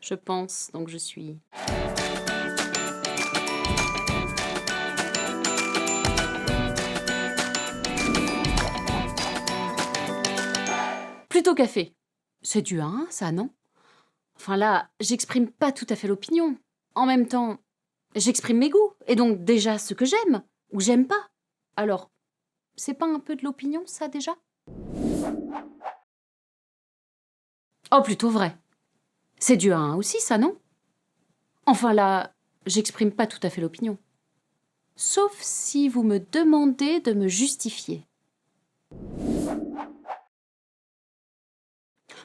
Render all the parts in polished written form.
je pense, donc je suis... Plutôt café. C'est du 1, ça, non? Enfin là, j'exprime pas tout à fait l'opinion. En même temps, j'exprime mes goûts, et donc déjà ce que j'aime, ou j'aime pas. Alors, c'est pas un peu de l'opinion, ça, déjà? Oh, plutôt vrai. C'est du 1 aussi, ça, non? Enfin là, j'exprime pas tout à fait l'opinion. Sauf si vous me demandez de me justifier.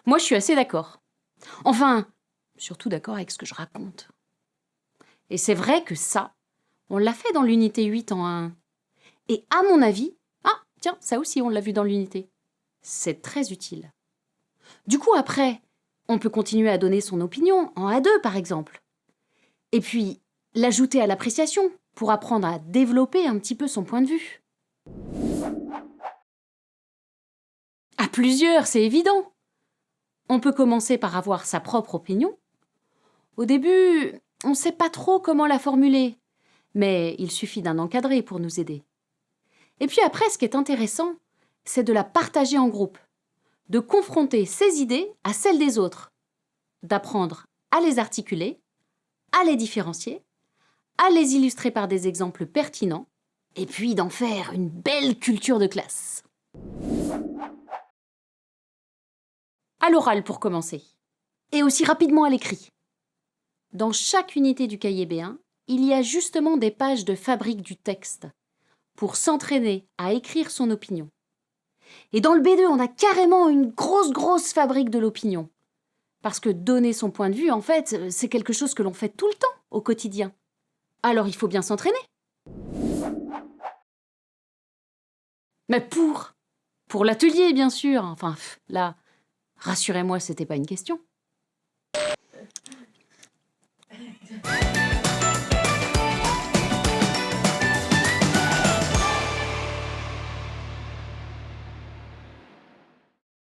Moi, je suis assez d'accord. Enfin, surtout d'accord avec ce que je raconte. Et c'est vrai que ça, on l'a fait dans l'unité 8 en 1. Et à mon avis, ah, tiens, ça aussi, on l'a vu dans l'unité. C'est très utile. Du coup, après, on peut continuer à donner son opinion, en A2 par exemple. Et puis, l'ajouter à l'appréciation, pour apprendre à développer un petit peu son point de vue. À plusieurs, c'est évident. On peut commencer par avoir sa propre opinion. Au début, on ne sait pas trop comment la formuler, mais il suffit d'un encadré pour nous aider. Et puis après, ce qui est intéressant, c'est de la partager en groupe, de confronter ses idées à celles des autres, d'apprendre à les articuler, à les différencier, à les illustrer par des exemples pertinents, et puis d'en faire une belle culture de classe. À l'oral pour commencer, et aussi rapidement à l'écrit. Dans chaque unité du cahier B1, il y a justement des pages de fabrique du texte pour s'entraîner à écrire son opinion. Et dans le B2, on a carrément une grosse fabrique de l'opinion. Parce que donner son point de vue, en fait, c'est quelque chose que l'on fait tout le temps, au quotidien. Alors il faut bien s'entraîner. Mais pour l'atelier, bien sûr. Enfin, là, rassurez-moi, c'était pas une question.